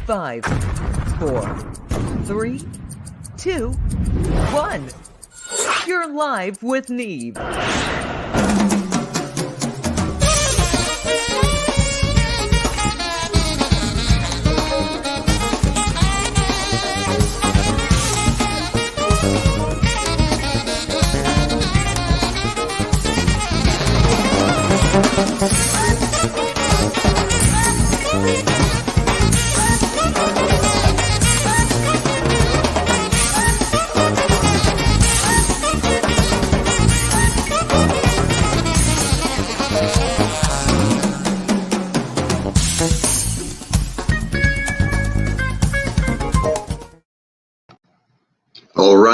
5, 4, 3, 2, 1. You're live with Neve.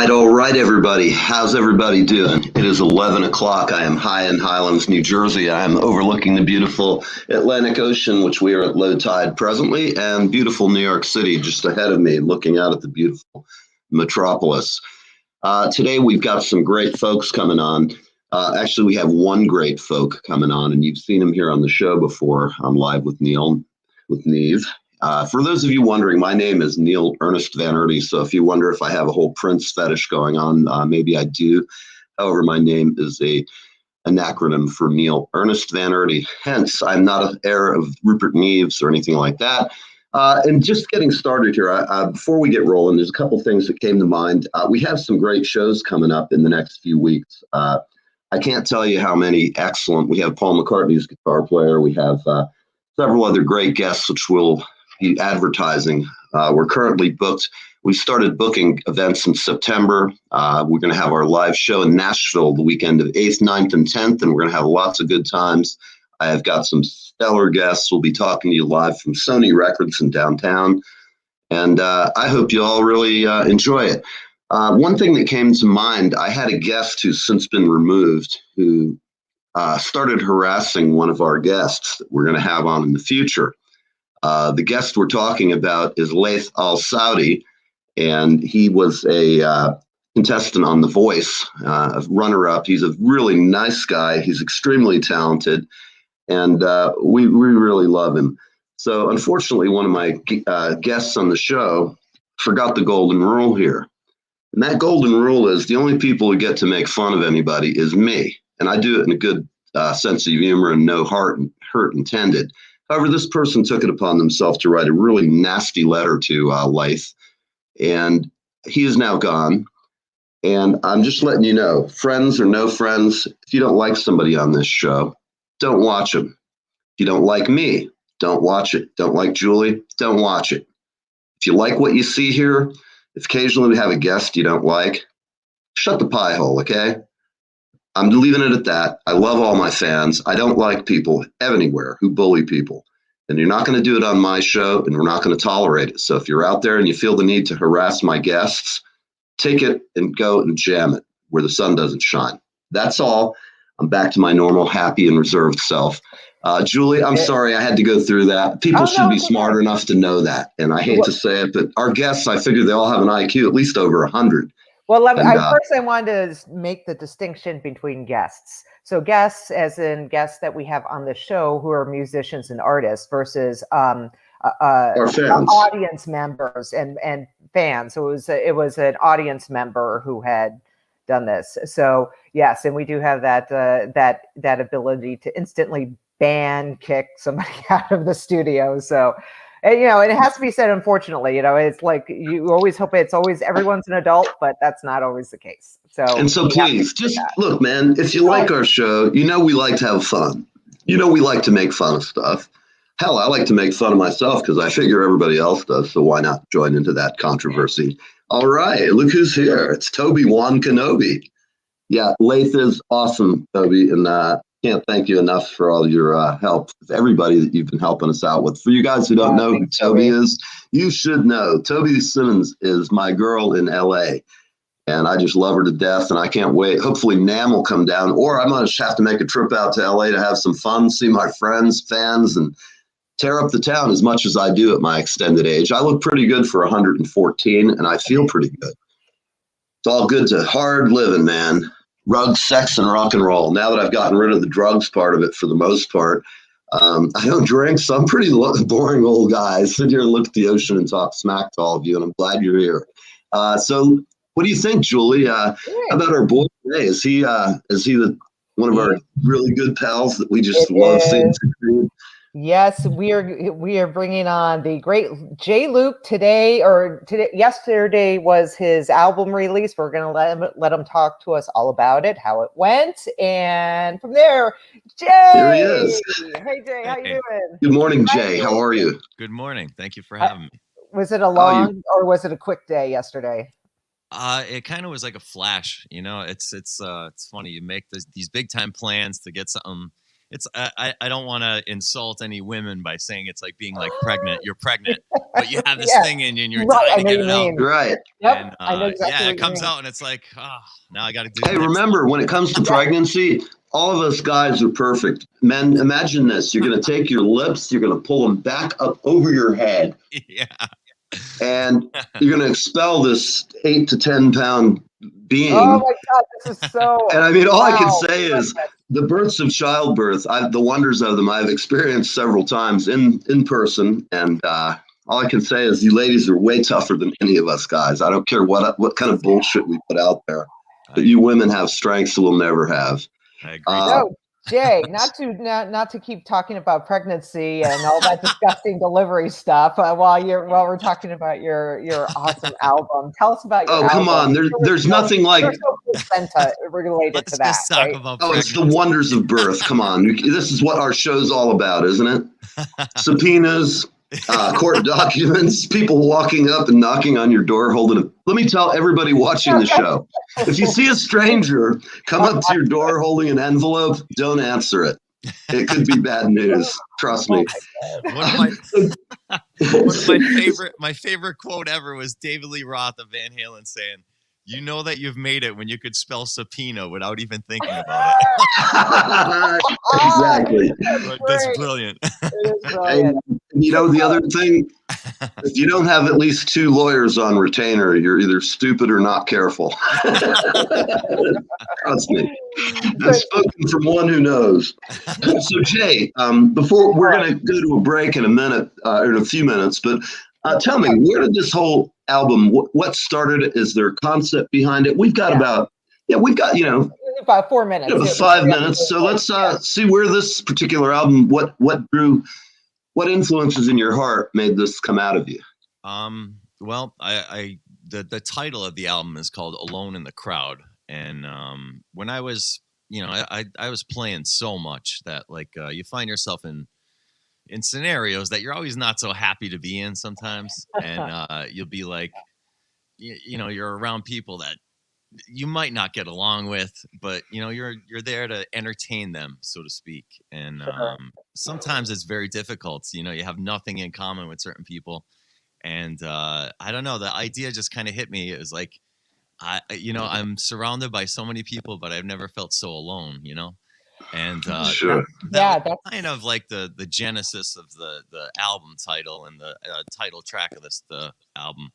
All right, everybody. How's everybody doing? It is 11 o'clock. I am high in Highlands, New Jersey. I am overlooking the beautiful Atlantic Ocean, which we are at low tide presently, and beautiful New York City just ahead of me, looking out at the beautiful metropolis. Today, we've got some great folks coming on. Actually, we have one great folk coming on, and you've seen him here on the show before. I'm live with Neve. For those of you wondering, my name is Neil Ernest Van Erdy, so if you wonder if I have a whole Prince fetish going on, maybe I do. However, my name is an acronym for Neil Ernest Van Erdy. Hence, I'm not an heir of Rupert Neves or anything like that. And just getting started here, before we get rolling, there's a couple things that came to mind. We have some great shows coming up in the next few weeks. I can't tell you how many excellent. We have Paul McCartney's guitar player. We have several other great guests, which will be advertising. We're currently booked. We started booking events in September. We're going to have our live show in Nashville the weekend of 8th, 9th, and 10th, and we're going to have lots of good times. I have got some stellar guests. We'll be talking to you live from Sony Records in downtown, and I hope you all really enjoy it. One thing that came to mind, I had a guest who's since been removed who started harassing one of our guests that we're going to have on in the future. The guest we're talking about is Laith Al-Saudi, and he was a contestant on The Voice, a runner-up. He's a really nice guy. He's extremely talented, and we really love him. So unfortunately, one of my guests on the show forgot the golden rule here. And that golden rule is the only people who get to make fun of anybody is me. And I do it in a good sense of humor and no hurt intended. However, this person took it upon themselves to write a really nasty letter to Laith, and he is now gone. And I'm just letting you know, friends or no friends, if you don't like somebody on this show, don't watch them. If you don't like me, don't watch it. Don't like Julie, don't watch it. If you like what you see here, if occasionally we have a guest you don't like, shut the pie hole, okay? I'm leaving it at that. I love all my fans. I don't like people anywhere who bully people. And you're not going to do it on my show, and we're not going to tolerate it. So if you're out there and you feel the need to harass my guests, take it and go and jam it where the sun doesn't shine. That's all. I'm back to my normal, happy, and reserved self. Julie, I'm sorry I had to go through that. People should be smart enough to know that. And I hate to say it, but our guests, I figure they all have an IQ at least over 100. Well, first I wanted to make the distinction between guests. So guests, as in guests that we have on the show who are musicians and artists versus our fans. Audience members and fans. So it was an audience member who had done this. So yes, and we do have that ability to instantly kick somebody out of the studio. So. And, and it has to be said, unfortunately, it's like you always hope it's always everyone's an adult, but that's not always the case. So please just look, man, if you like our show, we like to have fun. We like to make fun of stuff. Hell, I like to make fun of myself because I figure everybody else does. So why not join into that controversy? All right, look who's here. It's Toby Wan Kenobi. Yeah, Laith is awesome, Toby. And can't thank you enough for all your help, everybody that you've been helping us out with. For you guys who don't know who Toby is, you should know. Toby Simmons is my girl in LA, and I just love her to death, and I can't wait. Hopefully NAMM will come down, or I might have to make a trip out to LA to have some fun, see my friends, fans, and tear up the town as much as I do at my extended age. I look pretty good for 114, and I feel pretty good. It's all good to hard living, man. Drugs, sex, and rock and roll. Now that I've gotten rid of the drugs part of it for the most part, I don't drink, so I'm pretty boring old guy. I sit here and look at the ocean and talk smack to all of you, and I'm glad you're here. So, what do you think, Julie? How about our boy today? Is he one of our really good pals that we just love seeing succeed? Yes, we are bringing on the great Jay Luke today. Yesterday was his album release. We're going to let him talk to us all about it, how it went, and from there, Jay. Here he is. Hey Jay, how you doing? Good morning, Jay. How are you? Good morning. Thank you for having me. Was it a long or was it a quick day yesterday? It kind of was like a flash. It's funny. You make these big time plans to get something. I don't want to insult any women by saying it's like being like pregnant. You're pregnant, but you have this thing in you and you're dying to get it out. Right. Yep. And, I know exactly it comes out and it's like, now I got to do. Hey, remember when it comes to pregnancy, all of us guys are perfect. Men, imagine this: you're going to take your lips, you're going to pull them back up over your head, and you're going to expel this 8 to 10 pound being. Oh my God, this is so. And I mean, all I can say is the births of childbirth, the wonders of them, I've experienced several times in person. And all I can say is you ladies are way tougher than any of us guys. I don't care what kind of bullshit we put out there, but you women have strengths that we'll never have. I agree. No, Jay, not to keep talking about pregnancy and all that disgusting delivery stuff while we're talking about your awesome album. Tell us about your album. Come on, there's nothing like placenta related to that. Let's talk about it's the wonders of birth. Come on, this is what our show's all about, isn't it? Subpoenas, court documents, people walking up and knocking on your door holding a. Let me tell everybody watching the show, if you see a stranger come up to your door holding an envelope, don't answer it. It could be bad news. Trust me. One of my favorite quote ever was David Lee Roth of Van Halen saying, "You know that you've made it when you could spell subpoena without even thinking about it." Exactly. That's brilliant. It is brilliant. And the other thing, if you don't have at least 2 lawyers on retainer, you're either stupid or not careful. Trust me. That's spoken from one who knows. So, Jay, before we're going to go to a break in a minute, or in a few minutes, but tell me, where did this whole album, what started it? Is there a concept behind it? We've got about 4 minutes. 5 minutes. So let's see where this particular album, what what influences in your heart made this come out of you? Well, the title of the album is called Alone in the Crowd. And when I was, I was playing so much that you find yourself in scenarios that you're always not so happy to be in sometimes. And you'll be like, you're around people that you might not get along with, but you're there to entertain them, so to speak. And sometimes it's very difficult. You have nothing in common with certain people. And I don't know, the idea just kind of hit me. It was like, I'm surrounded by so many people, but I've never felt so alone, And sure. that's kind of like the genesis of the album title and the title track of the album.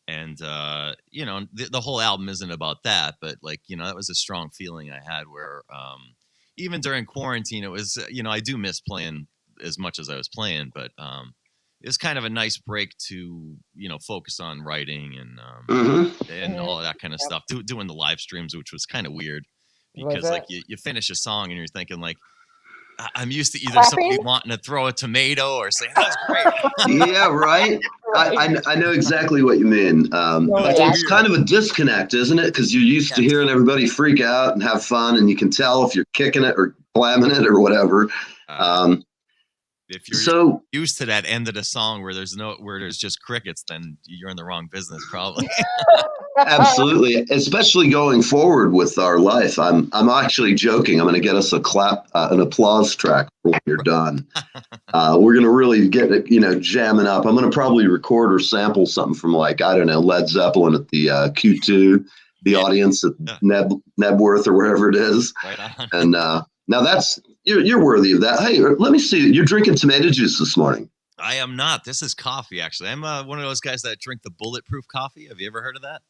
And, the whole album isn't about that, but that was a strong feeling I had where, even during quarantine, it was, I do miss playing as much as I was playing, but, it was kind of a nice break to, focus on writing and all of that kind of stuff, doing the live streams, which was kind of weird because you finish a song and you're thinking I'm used to either somebody wanting to throw a tomato or saying, "That's great." Yeah, right. I know exactly what you mean. It's kind of a disconnect, isn't it? Because you're used to hearing everybody freak out and have fun, and you can tell if you're kicking it or slamming it or whatever. If you're used to that end of the song where there's just crickets, then you're in the wrong business, probably. Absolutely, especially going forward with our life. I'm actually joking. I'm going to get us an applause track when you're done. We're going to really get it, jamming up. I'm going to probably record or sample something from Led Zeppelin at the Q2, the audience at Nebworth or wherever it is. Right on. And now that's you're worthy of that. Hey, let me see. You're drinking tomato juice this morning. I am not. This is coffee, actually. I'm one of those guys that drink the bulletproof coffee. Have you ever heard of that?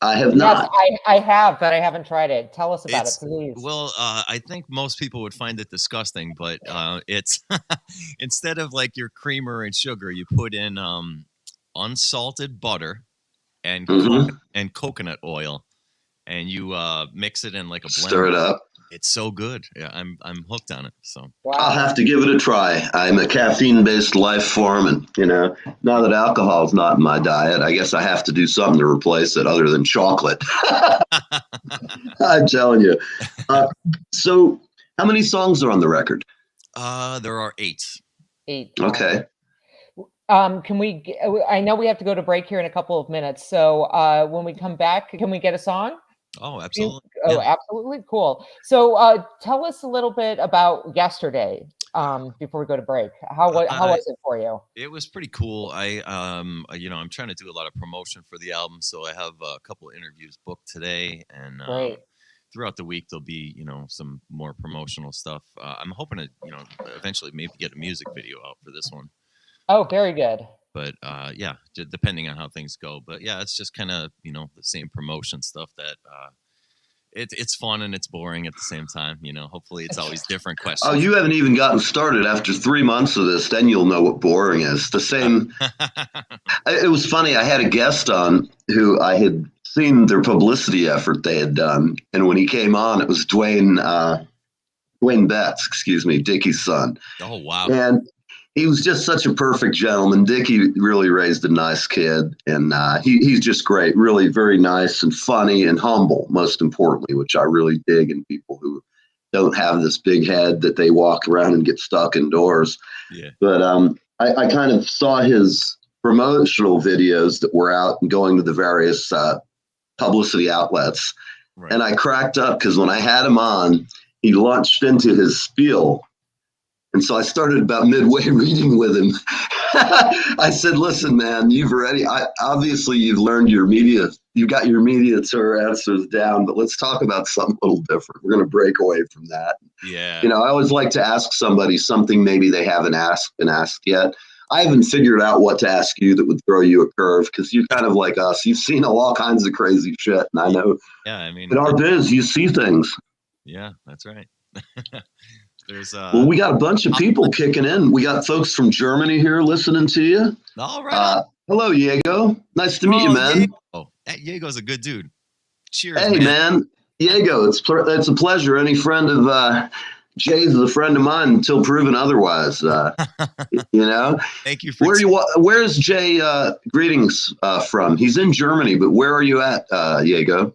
I have Yes, not. I have, but I haven't tried it. Tell us about it, It's please. well, I think most people would find it disgusting, but it's instead of like your creamer and sugar, you put in unsalted butter and Hmm. and coconut oil, and you mix it in like a Stir blender. it up. It's so good. Yeah, I'm hooked on it. So I'll Wow. have to give it a try. I'm a caffeine-based life form, and now that alcohol's not in my diet, I guess I have to do something to replace it other than chocolate. I'm telling you. Uh, so, how many songs are on the record? there are 8. 8. Okay. Can we? I know we have to go to break here in a couple of minutes. So when we come back, can we get a song? Oh, absolutely. Oh, Yeah. absolutely. Cool. So tell us a little bit about yesterday before we go to break. How was it for you? It was pretty cool. I'm trying to do a lot of promotion for the album, so I have a couple of interviews booked today, and Great. throughout the week there'll be some more promotional stuff. I'm hoping to eventually maybe get a music video out for this one. Oh, very good. But yeah, depending on how things go. But yeah, it's just kind of the same promotion stuff that it's fun and it's boring at the same time. Hopefully it's always different Oh, questions. you haven't even gotten started. After 3 months of this, then you'll know what boring is. The same. It was funny. I had a guest on who I had seen their publicity effort they had done, and when he came on, it was Dwayne Betts, excuse me, Dickie's son, Oh wow. and he was just such a perfect gentleman. Dickie really raised a nice kid, and he's just great. Really, very nice and funny and humble, most importantly, which I really dig in people who don't have this big head that they walk around and get stuck indoors. Yeah. But I kind of saw his promotional videos that were out and going to the various publicity outlets. Right. And I cracked up because when I had him on, he launched into his spiel. And so I started about midway reading with him. I said, listen, man, obviously you've learned you got your media tour answers down, but let's talk about something a little different. We're going to break away from that. Yeah. I always like to ask somebody something maybe they haven't been asked yet. I haven't figured out what to ask you that would throw you a curve because you're kind of like us. You've seen all kinds of crazy shit. And I know in our biz, you see things. Yeah, that's right. There's well, we got a bunch of people kicking in. We got folks from Germany here listening to you. All right. Hello, Diego. Nice to meet you, man. Diego's a good dude. Cheers, hey, man. Diego, it's a pleasure. Any friend of Jay's is a friend of mine until proven otherwise. Thank you for where's Jay greetings from? He's in Germany, but where are you at, Diego?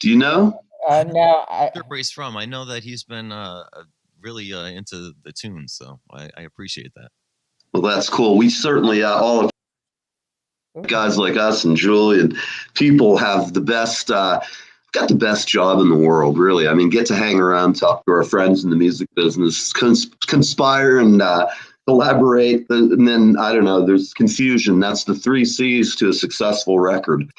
Do you know? No. Where he's from. I know that he's been really into the tunes, so I appreciate that. Well, that's cool. We certainly all of guys like us and Julie and people have the best. Got the best job in the world, really. I mean, get to hang around, talk to our friends in the music business, conspire and collaborate. And then, I don't know, there's confusion. That's the 3 C's to a successful record.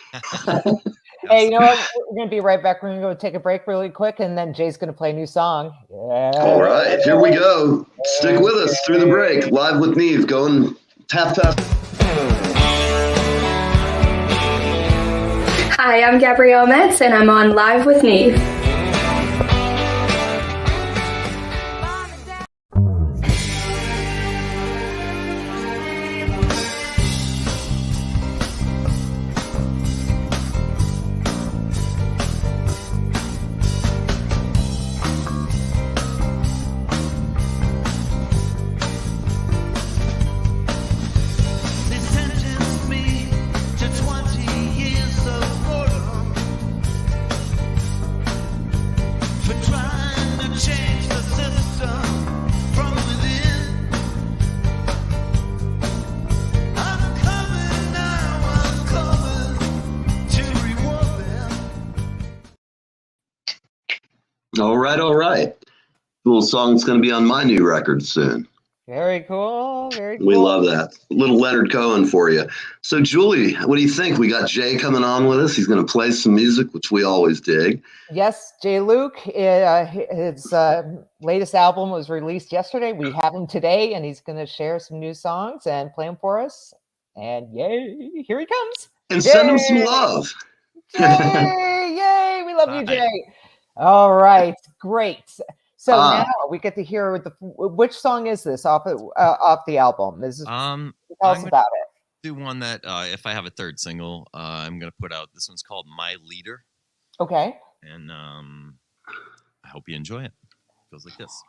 Hey, you know what? We're going to be right back. We're going to go take a break really quick, and then Jay's going to play a new song. Yeah. All right, here we go. Stick with us through the break. Live with Neve, going tap. Hi, I'm Gabrielle Metz, and I'm on Live with Neve. All right. Cool song's going to be on my new record soon. Very cool. Very cool. We love that. Little Leonard Cohen for you. So, Julie, what do you think? We got Jay coming on with us. He's going to play some music, which we always dig. Yes, Jay Luke. His latest album was released yesterday. We have him today, and he's going to share some new songs and play them for us. And yay, here he comes. And send him some love. Jay! Yay! We love you, Hi. Jay. All right, great. So Ah. now we get to hear which song is this off the album? This is I'm tell us gonna about it. do one that if I have a third single, I'm gonna put out. This one's called "My Leader," Okay. and I hope you enjoy it. It goes like this.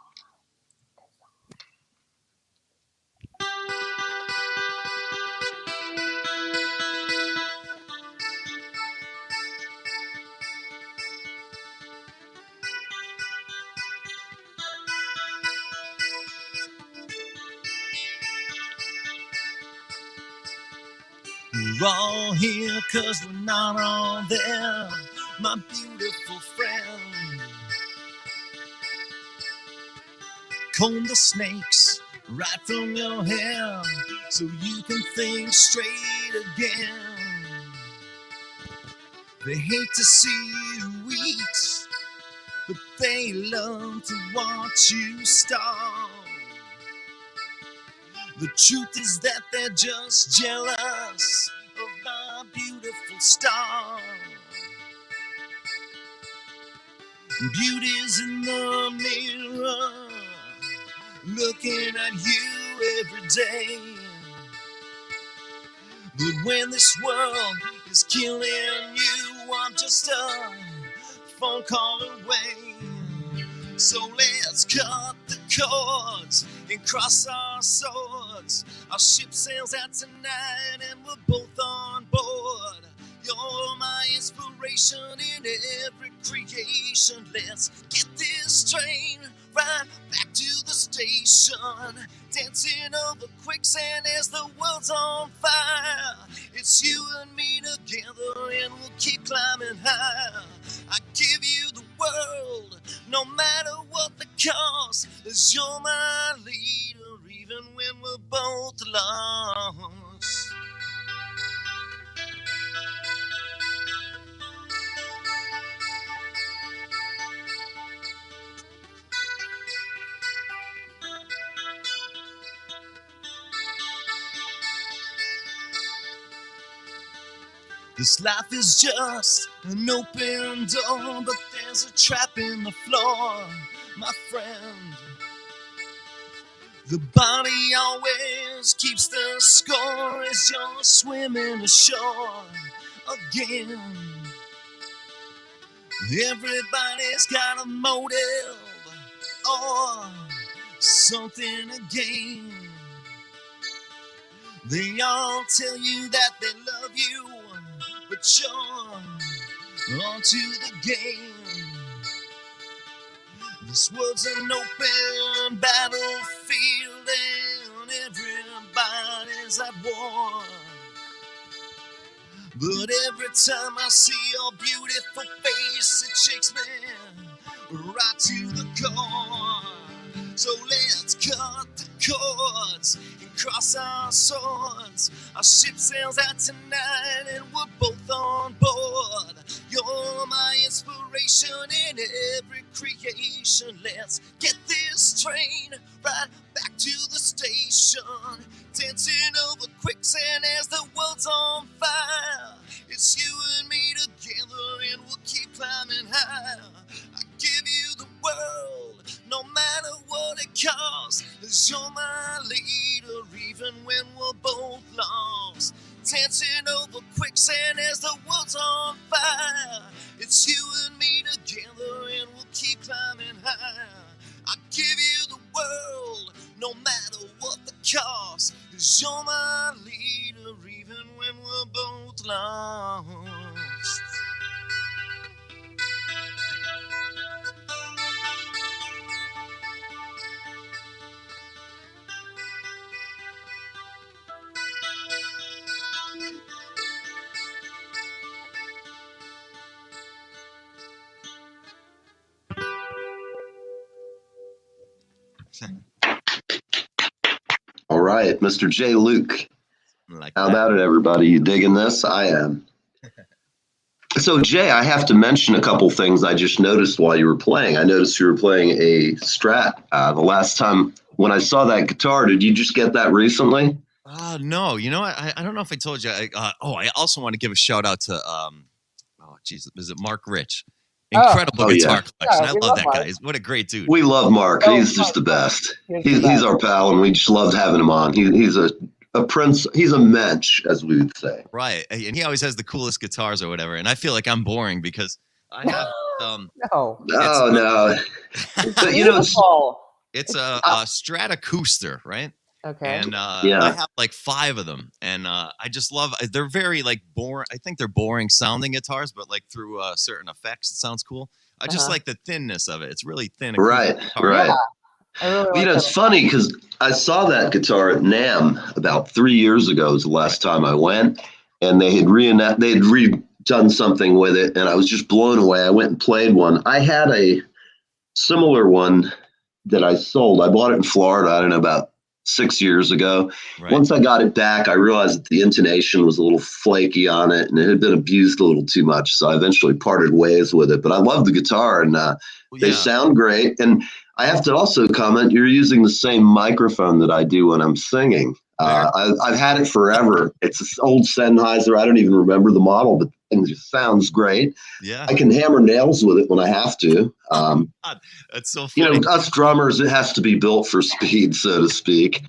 We're all here 'cause we're not all there, my beautiful friend. Comb the snakes right from your hair so you can think straight again. They hate to see you weak, but they love to watch you starve. The truth is that they're just jealous of my beautiful star. Beauty's in the mirror, looking at you every day. But when this world is killing you, I'm just a phone call away. So let's cut the cords and cross our swords. Our ship sails out tonight and we're both on board. You're my inspiration in every creation. Let's get this train right back to the station. Dancing over quicksand as the world's on fire. It's you and me together and we'll keep climbing higher. I give you the world, no matter what the cost. 'Cause you're my leader, even when we're both lost. This life is just an open door, but there's a trap in the floor, my friend. The body always keeps the score as you're swimming ashore again. Everybody's got a motive or something to gain. They all tell you that they love you, but you're onto the game. This world's an open battlefield and everybody's at war. But every time I see your beautiful face, it shakes me right to the core. So let's cut the cords and cross our swords. Our ship sails out tonight and we're both on board. You're my inspiration in every creation. Let's get this train right back to the station. Dancing over quicksand as the world's on fire. It's you and me together and we'll keep climbing higher. I give you the world, no matter what it costs. 'Cause you're my leader, even when we're both lost. Dancing over quicksand as the world's on fire. It's you and me together and we'll keep climbing higher. I give you the world, no matter what the cost. 'Cause you're my leader, even when we're both lost. All right, Mr. J. Luke. Like How that. about it, everybody? You digging this? I am. So, Jay, I have to mention a couple things I just noticed while you were playing. I noticed you were playing a Strat. The last time when I saw that guitar, did you just get that recently? No, you know what? I don't know if I told you. I also want to give a shout out to is it Mark Rich? Incredible Oh, yeah. guitar collection. Yeah, I we love love that Mark. guy. What a great dude. We love Mark. Oh, He's just the best. He's the He's best. our pal, and we just loved having him on. He's a prince. He's a mensch, as we would say. Right. And he always has the coolest guitars or whatever. And I feel like I'm boring because I have No, Oh no, but beautiful. it's a Stratocaster, right? Okay. And Yeah. I have like 5 of them, and I just love. They're very like boring. I think they're boring sounding guitars, but like through certain effects, it sounds cool. I just like the thinness of it. It's really thin. right, guitar. right. Yeah. I really like It's funny because I saw that guitar at NAMM about 3 years ago. Was the last time I went, and they had redone something with it, and I was just blown away. I went and played one. I had a similar one that I sold. I bought it in Florida. I don't know, about 6 years ago. Right. Once I got it back, I realized that the intonation was a little flaky on it, and it had been abused a little too much. So I eventually parted ways with it. But I love the guitar, and they sound great. And I have to also comment, you're using the same microphone that I do when I'm singing. I've had it forever. It's an old Sennheiser. I don't even remember the model, but it just sounds great. Yeah. I can hammer nails with it when I have to. That's so funny. Us drummers, it has to be built for speed, so to speak.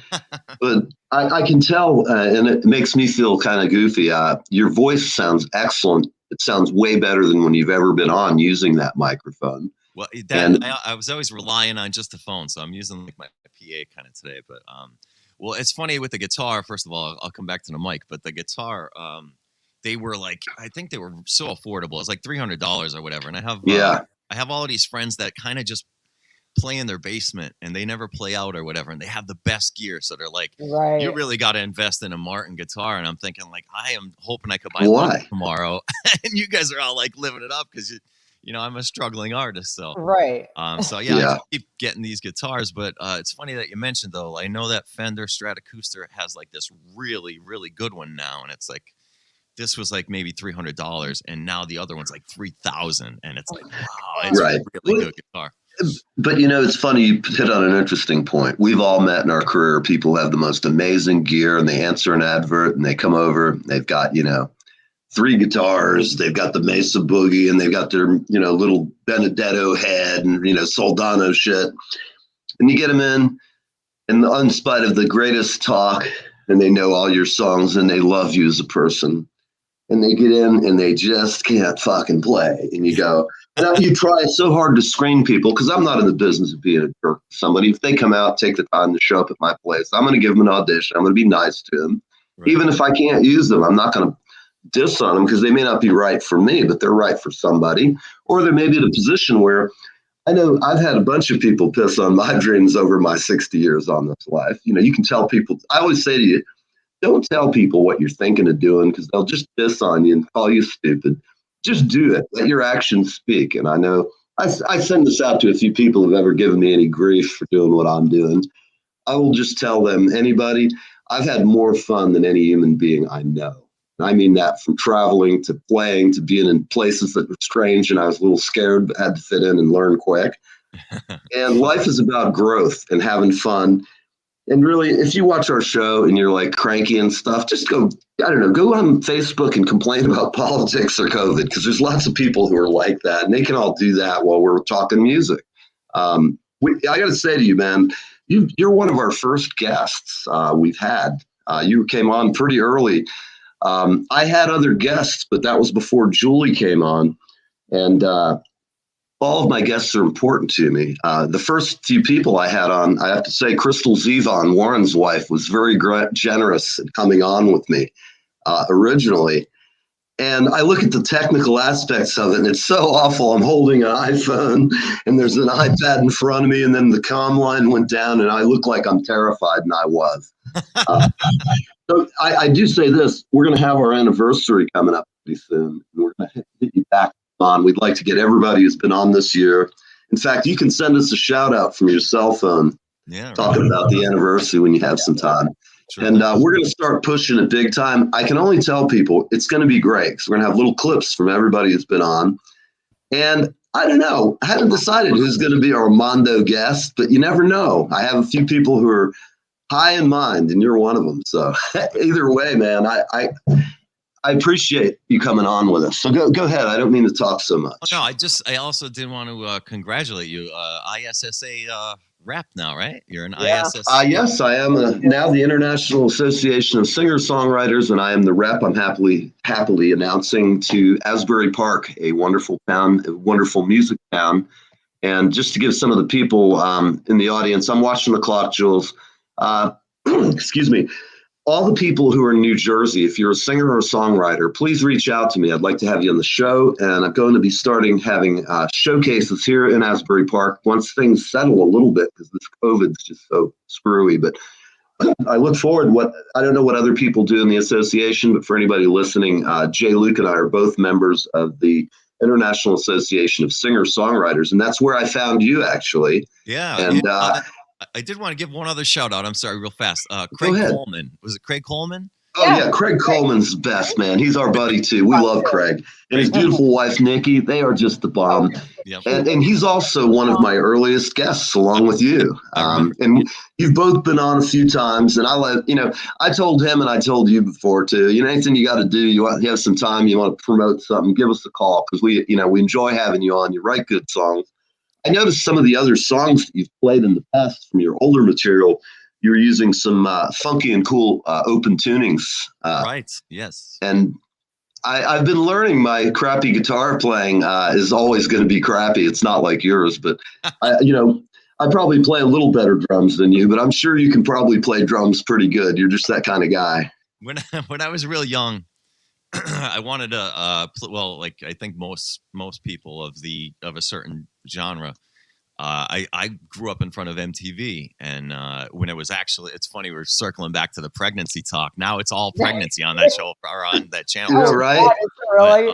But I can tell, and it makes me feel kind of goofy. Your voice sounds excellent. It sounds way better than when you've ever been on using that microphone. Well, I was always relying on just the phone, so I'm using like my PA kind of today. But well, it's funny with the guitar. First of all, I'll come back to the mic, but the guitar, they were like, I think they were so affordable. It's like $300 or whatever. And I have all of these friends that kind of just play in their basement and they never play out or whatever, and they have the best gear. So they're like, you really got to invest in a Martin guitar. And I'm thinking like, I am hoping I could buy one tomorrow. And you guys are all like living it up because you know, I'm a struggling artist. So I just keep getting these guitars. But it's funny that you mentioned, though, I know that Fender Stratocaster has like this really, really good one now. And it's like, this was like maybe $300, and now the other one's like $3,000. And it's like, wow, it's a really good guitar. But, it's funny, you hit on an interesting point. We've all met in our career people who have the most amazing gear, and they answer an advert, and they come over, they've got, 3 guitars, they've got the Mesa Boogie, and they've got their, little Benedetto head and, Soldano shit. And you get them in, and in spite of the greatest talk, and they know all your songs, and they love you as a person. And they get in, and they just can't fucking play. And you go, now you try so hard to screen people, because I'm not in the business of being a jerk to somebody. If they come out, take the time to show up at my place, I'm going to give them an audition. I'm going to be nice to them. Right. Even if I can't use them, I'm not going to diss on them because they may not be right for me, but they're right for somebody. Or they may be in a position where I know I've had a bunch of people piss on my dreams over my 60 years on this life. You can tell people, I always say to you, don't tell people what you're thinking of doing because they'll just piss on you and call you stupid. Just do it. Let your actions speak. And I know I send this out to a few people who've ever given me any grief for doing what I'm doing. I will just tell them, anybody, I've had more fun than any human being I know. I mean that from traveling to playing to being in places that were strange and I was a little scared but had to fit in and learn quick. And life is about growth and having fun. And really, if you watch our show and you're like cranky and stuff, just go on Facebook and complain about politics or COVID, because there's lots of people who are like that, and they can all do that while we're talking music. I got to say to you, man, you're one of our first guests we've had. You came on pretty early. I had other guests, but that was before Julie came on. And all of my guests are important to me. The first few people I had on, I have to say, Crystal Zevon, Warren's wife, was very generous in coming on with me originally. And I look at the technical aspects of it, and it's so awful. I'm holding an iPhone, and there's an iPad in front of me, and then the comm line went down, and I look like I'm terrified, and I was. So I do say this, we're going to have our anniversary coming up pretty soon. And we're going to hit you back on. We'd like to get everybody who's been on this year. In fact, you can send us a shout out from your cell phone talking about the anniversary when you have some time. Sure. And we're going to start pushing it big time. I can only tell people it's going to be great because we're going to have little clips from everybody who's been on. And I don't know. I haven't decided who's going to be our Mondo guest, but you never know. I have a few people who are high in mind, and you're one of them. So either way, man, I appreciate you coming on with us. So go ahead. I don't mean to talk so much. No, I also did want to congratulate you. ISSA rep now, right? You're an ISSA. Yes, I am now the International Association of Singer-Songwriters, and I am the rep. I'm happily announcing to Asbury Park, a wonderful town, a wonderful music town. And just to give some of the people in the audience, I'm watching the clock, Jules. Excuse me. All the people who are in New Jersey, if you're a singer or a songwriter, please reach out to me. I'd like to have you on the show. And I'm going to be starting having showcases here in Asbury Park once things settle a little bit, because this COVID's just so screwy. But I look forward. I don't know what other people do in the association, but for anybody listening, Jay Luke and I are both members of the International Association of Singer-Songwriters. And that's where I found you, actually. Yeah. And I did want to give one other shout out. I'm sorry, real fast. Craig Coleman. Was it Craig Coleman? Oh, yeah. Craig Coleman's the best, man. He's our buddy, too. We love Craig. And his beautiful wife, Nikki, they are just the bomb. Yep. And he's also one of my earliest guests, along with you. And you've both been on a few times. And I told him and I told you before, too, anything you got to do, you have some time, you want to promote something, give us a call, because we enjoy having you on. You write good songs. I noticed some of the other songs that you've played in the past from your older material, you were using some funky and cool open tunings. Right. Yes. And I've been learning my crappy guitar playing is always going to be crappy. It's not like yours, but I probably play a little better drums than you, but I'm sure you can probably play drums pretty good. You're just that kind of guy. When I was real young, I wanted to I think most people of a certain genre. I grew up in front of MTV, and when it was it's funny, we're circling back to the pregnancy talk. Now it's all pregnancy on that show or on that channel. Yeah, right. Really?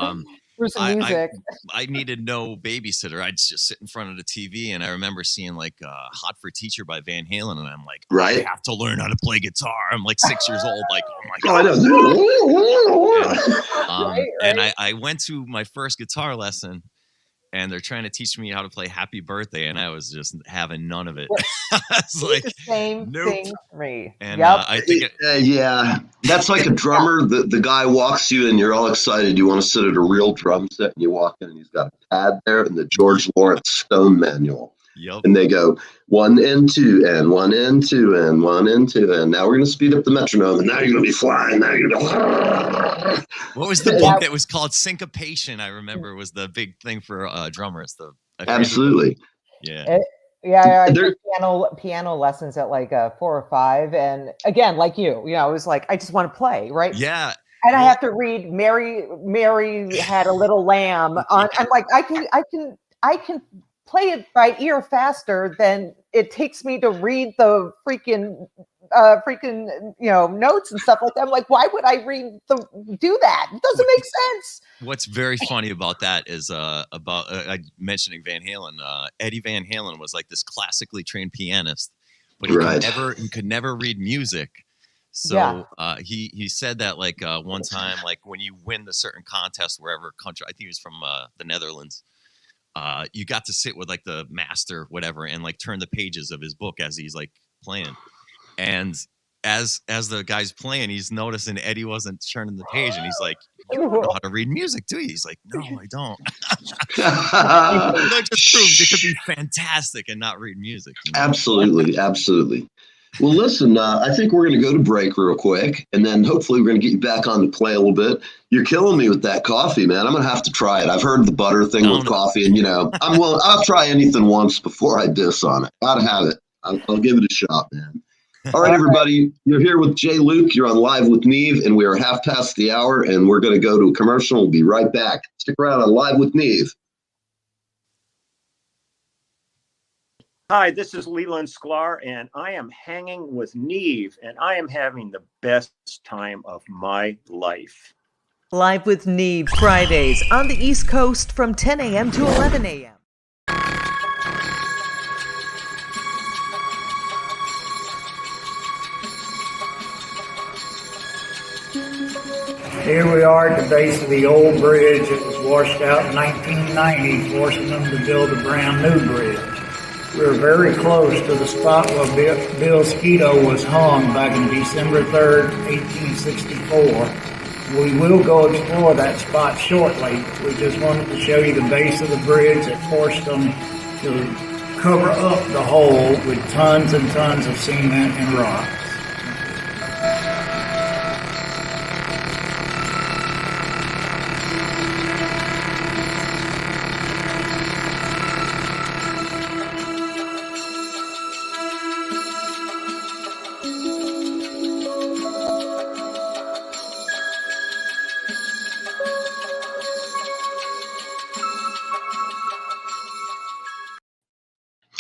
For some music. I needed no babysitter. I'd just sit in front of the TV, and I remember seeing "Hot for Teacher" by Van Halen, and I'm like, right. I have to learn how to play guitar. I'm like 6 years old, like, oh my god. And I went to my first guitar lesson, and they're trying to teach me how to play Happy Birthday, and I was just having none of it. It's like the same thing for me. And I think that's like a drummer. The guy walks you and you're all excited. You want to sit at a real drum set, and you walk in and he's got a pad there and the George Lawrence Stone manual. Yep. And they go 1 and 2 and 1 and 2 and 1 and 2, and now we're going to speed up the metronome, and now you're going to be flying. Now you're going to. What was the book that was called Syncopation? I remember was the big thing for drummers. Absolutely. Yeah. I took piano lessons at like 4 or 5, and again, like you, it was like I just want to play, right? Yeah. And I have to read Mary Had a Little Lamb on. I'm like, I can play it by ear faster than it takes me to read the freaking notes and stuff like that. I'm like, why would I do that? It doesn't make sense. What's very funny about that is mentioning Van Halen. Eddie Van Halen was like this classically trained pianist, but he could never read music. So he said that one time, like when you win the certain contest wherever country, I think he was from the Netherlands. You got to sit with like the master, whatever, and like turn the pages of his book as he's like playing. And as the guy's playing, he's noticing Eddie wasn't turning the page, and he's like, "You don't know how to read music, do you?" He's like, "No, I don't." That just proves it could be fantastic and not read music. Absolutely, absolutely. Well, listen, I think we're going to go to break real quick, and then hopefully we're going to get you back on to play a little bit. You're killing me with that coffee, man. I'm going to have to try it. I've heard the butter thing with coffee, and I'll try anything once before I diss on it. Gotta have it. I'll give it a shot, man. All right, everybody. You're here with Jay Luke. You're on Live with Neve, and we are half past the hour, and we're going to go to a commercial. We'll be right back. Stick around on Live with Neve. Hi, this is Leland Sklar, and I am hanging with Neve, and I am having the best time of my life. Live with Neve, Fridays on the East Coast from 10 a.m. to 11 a.m. Here we are at the base of the old bridge that was washed out in 1990, forcing them to build a brand new bridge. We were very close to the spot where Bill Skeeto was hung back in December 3rd, 1864. We will go explore that spot shortly. We just wanted to show you the base of the bridge that forced them to cover up the hole with tons and tons of cement and rocks.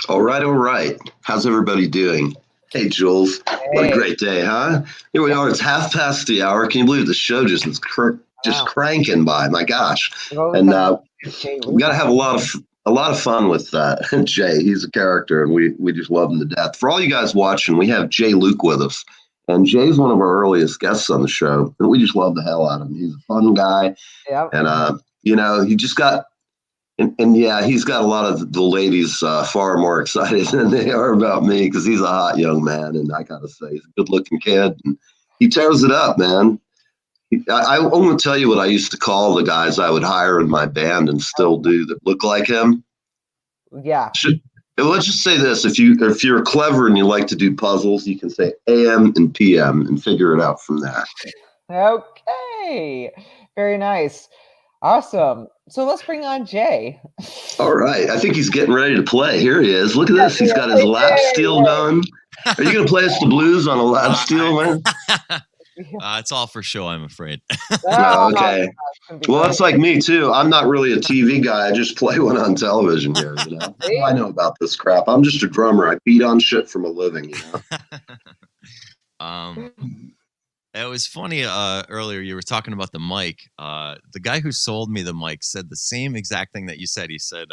All right, all right. How's everybody doing? Hey, Jules. What a great day, huh? Here we are. It's 1:30. Can you believe the show just is cranking by? My gosh! And we got to have a lot of fun with Jay. He's a character, and we just love him to death. For all you guys watching, we have Jay Luke with us, and Jay's one of our earliest guests on the show, and we just love the hell out of him. He's a fun guy, and he just got. And yeah, he's got a lot of the ladies far more excited than they are about me because he's a hot young man. And I got to say, he's a good looking kid. And he tears it up, man. I won't tell you what I used to call the guys I would hire in my band and still do that look like him. Yeah. Let's just say this. If you're clever and you like to do puzzles, you can say AM and PM and figure it out from there. Okay. Very nice. Awesome. So let's bring on Jay. All right. I think he's getting ready to play. Here he is. Look at this. He's got his lap steel done. Are you going to play us the blues on a lap steel, man? It's all for show, I'm afraid. Oh, okay. Well, that's like me, too. I'm not really a TV guy. I just play one on television here, you know? I know about this crap. I'm just a drummer. I beat on shit from a living, you know? It was funny earlier you were talking about the mic. The guy who sold me the mic said the same exact thing that you said. He said,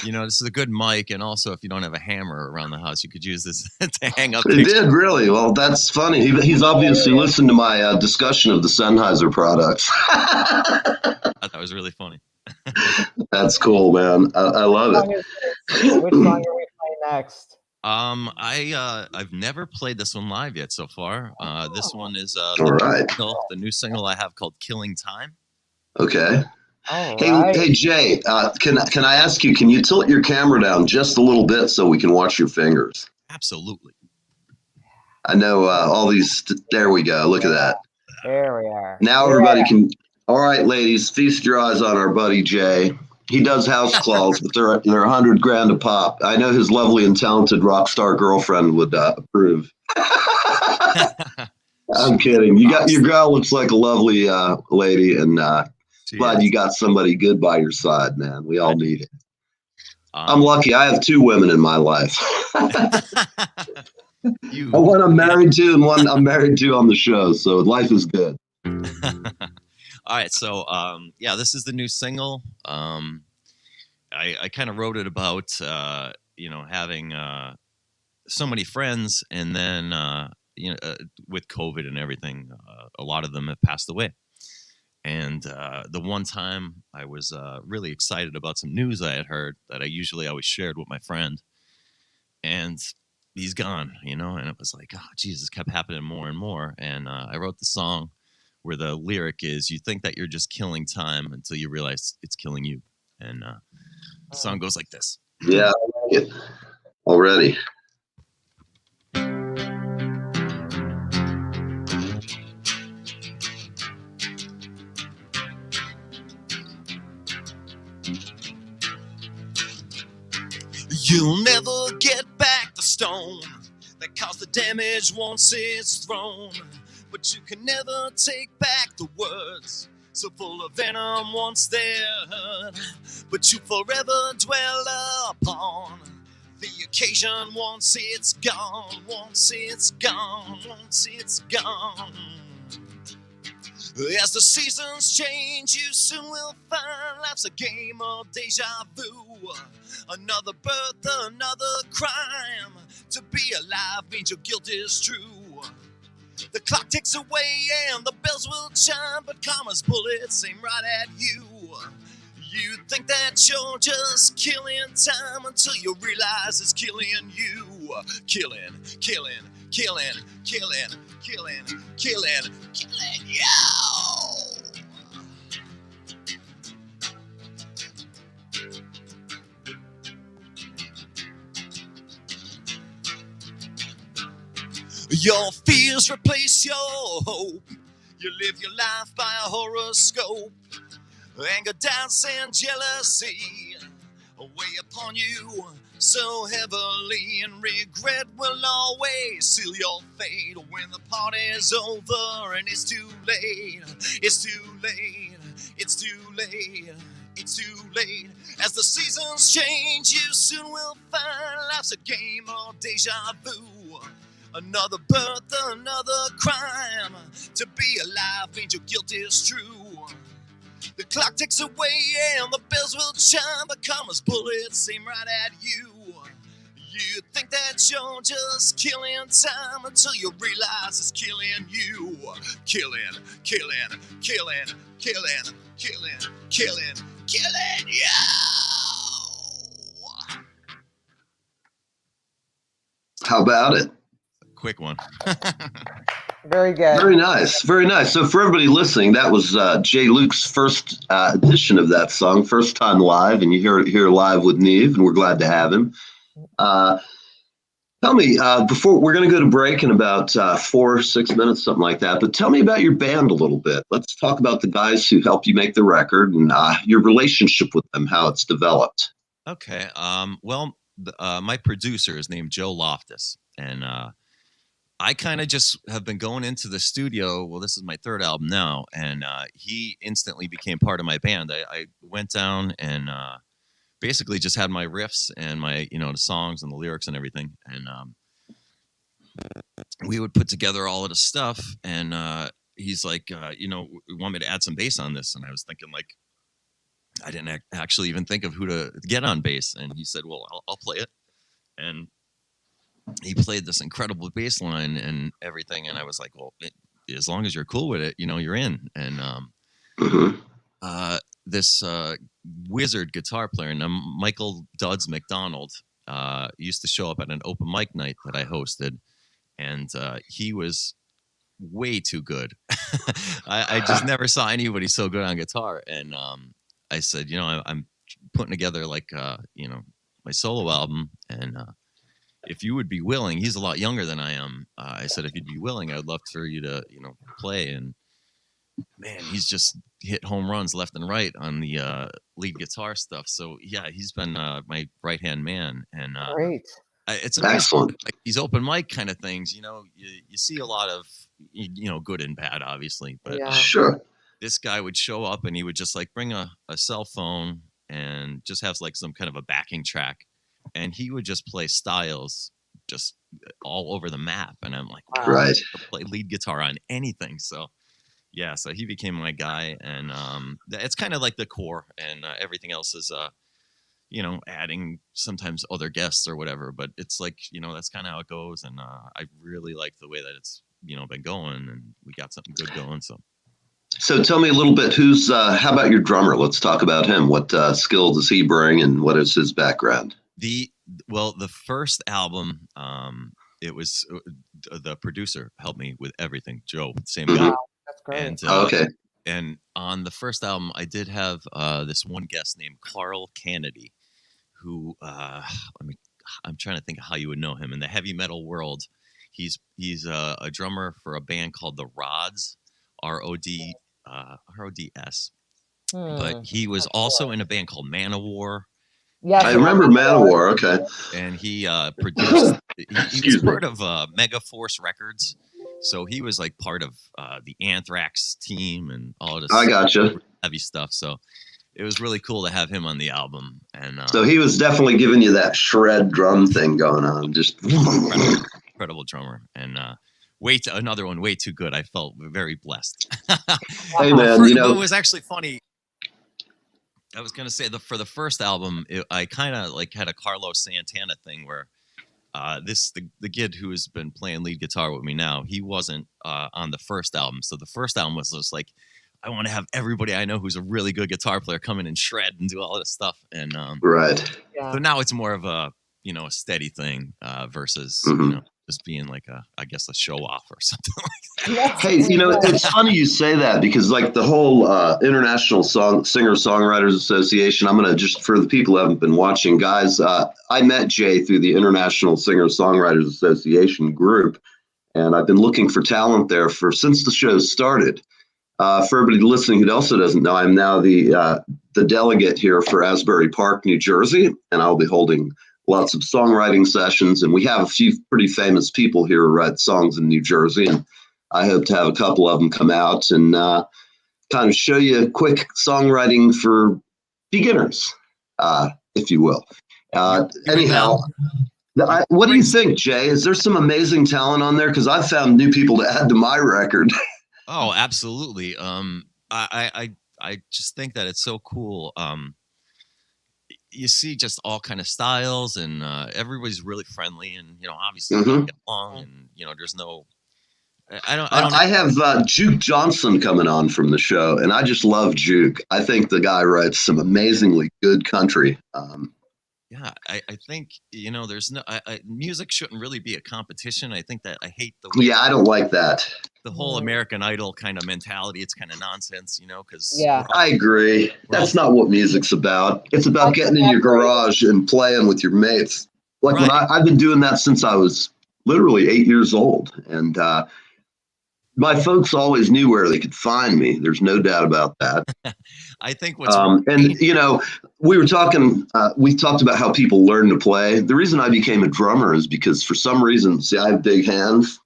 this is a good mic, and also if you don't have a hammer around the house, you could use this to hang up. He did, really? Well, that's funny. He's obviously listened to my discussion of the Sennheiser products. I thought that was really funny. That's cool, man. I love it. Which song are we playing next? I've never played this one live yet so far. This one is the new single I have called "Killing Time." Okay. Hey Jay, can I ask you? Can you tilt your camera down just a little bit so we can watch your fingers? Absolutely. I know all these. There we go. Look at that. There we are. Now everybody can. All right, ladies, feast your eyes on our buddy Jay. He does house claws, but they're $100,000 a pop. I know his lovely and talented rock star girlfriend would approve. I'm kidding. Your girl looks like a lovely lady, and glad you got somebody good by your side, man. We all need it. I'm lucky. I have 2 women in my life. One I'm married to, and one I'm married to on the show. So life is good. All right, so this is the new single. I kind of wrote it about having so many friends, and then with COVID and everything, a lot of them have passed away. And the one time I was really excited about some news I had heard that I usually always shared with my friend, and he's gone, and it was like, oh, Jesus, kept happening more and more. And I wrote the song where the lyric is, you think that you're just killing time until you realize it's killing you. And the song goes like this. Yeah, I like it already. You'll never get back the stone that caused the damage once it's thrown. But you can never take back the words so full of venom once they're heard. But you forever dwell upon the occasion once it's gone, once it's gone, once it's gone. As the seasons change, you soon will find life's a game of deja vu. Another birth, another crime. To be alive means your guilt is true. The clock ticks away and the bells will chime, but karma's bullets aim right at you. You think that you're just killing time until you realize it's killing you. Killing, killing, killing, killing, killing, killing, killing you. Your fears replace your hope. You live your life by a horoscope. Anger, doubts, and jealousy weigh upon you so heavily, and regret will always seal your fate when the party's over and it's too late. It's too late. It's too late. It's too late. As the seasons change, you soon will find life's a game of deja vu. Another birth, another crime. To be alive means your guilt is true. The clock ticks away and the bells will chime, but karma's bullets aim right at you. You think that you're just killing time until you realize it's killing you. Killing, killing, killing, killing, killing, killing, killing you. How about it? Quick one. Very good. Very nice. Very nice. So for everybody listening, that was Jay Luke's first edition of that song, first time live, and you hear it here live with Neve, and we're glad to have him. Tell me, before we're going to go to break in about 4 or 6 minutes, something like that, but tell me about your band a little bit. Let's talk about the guys who helped you make the record and your relationship with them, how it's developed. Okay. Well, my producer is named Joe Loftus, and I kind of just have been going into the studio. Well, this is my third album now, and he instantly became part of my band. I went down and basically just had my riffs and my, the songs and the lyrics and everything, and we would put together all of the stuff. And he's like, we want me to add some bass on this, and I was thinking like, I didn't actually even think of who to get on bass, and he said, "Well, I'll play it," and he played this incredible bass line and everything, and I was like, well, as long as you're cool with it, you're in. And this wizard guitar player, Michael Duds McDonald, used to show up at an open mic night that I hosted, and he was way too good. I just never saw anybody so good on guitar, and I said, I'm putting together like my solo album, and if you would be willing, he's a lot younger than I am. I said, if you'd be willing, I'd love for you to, play. And man, he's just hit home runs left and right on the lead guitar stuff. So yeah, he's been my right-hand man. And Great. It's amazing. Excellent. Like these open mic kind of things, you see a lot of, good and bad, obviously. But Yeah. Sure. this guy would show up and he would just like bring a cell phone and just have like some kind of a backing track. And he would just play styles just all over the map. And I'm like, wow, Right. play lead guitar on anything. So yeah, so he became my guy. And it's kind of like the core, and everything else is, adding sometimes other guests or whatever. But it's like, that's kind of how it goes. And I really like the way that it's, been going, and we got something good going. So tell me a little bit, how about your drummer? Let's talk about him. What skill does he bring, and what is his background? The first album, it was the producer helped me with everything. Joe, same guy. Wow, that's great. And Okay. and on the first album, I did have this one guest named Carl Kennedy, who I'm trying to think of how you would know him in the heavy metal world. He's a drummer for a band called the Rods, RODS. But he was also in a band called Manowar. Yes, I remember Manowar. Okay. And he produced. He was part of Megaforce Records, so he was like part of the Anthrax team and all of this. I gotcha. Heavy stuff. So it was really cool to have him on the album. And So he was definitely giving you that shred drum thing going on. Just incredible drummer, and another one way too good. I felt very blessed. Hey man, It was actually funny. I was gonna say for the first album, I kind of like had a Carlos Santana thing where the kid who has been playing lead guitar with me now, he wasn't on the first album. So the first album was just like I want to have everybody I know who's a really good guitar player come in and shred and do all this stuff. And Right. Yeah. so now it's more of a, you know, a steady thing versus, Mhm. you know, just being like I guess a show off or something like that. Yes. Hey, you know, it's funny you say that because like the whole International Singer-Songwriters Association, I'm going to just, for the people who haven't been watching, guys, I met Jay through the International Singer-Songwriters Association group, and I've been looking for talent there since the show started. For everybody listening who also doesn't know, I'm now the delegate here for Asbury Park, New Jersey, and I'll be holding lots of songwriting sessions. And we have a few pretty famous people here who write songs in New Jersey, and I hope to have a couple of them come out and kind of show you quick songwriting for beginners, if you will. Anyhow, what do you think, Jay? Is there some amazing talent on there? Because I've found new people to add to my record. Oh, absolutely. I just think that it's so cool. You see just all kind of styles, and everybody's really friendly, and you know, obviously we get along, and you know, there's no. I have Juke Johnson coming on from the show, and I just love Juke. I think the guy writes some amazingly good country. Yeah, I think, you know, there's no music shouldn't really be a competition. I think that I hate the I don't like that. The whole American Idol kind of mentality. It's kind of nonsense, you know, because I agree. That's not what music's about. It's about getting in your garage and playing with your mates. Like when I've been doing that since I was literally 8 years old, and my folks always knew where they could find me. There's no doubt about that. I think what's and you know, we talked about how people learn to play. The reason I became a drummer is because for some reason, see, I have big hands,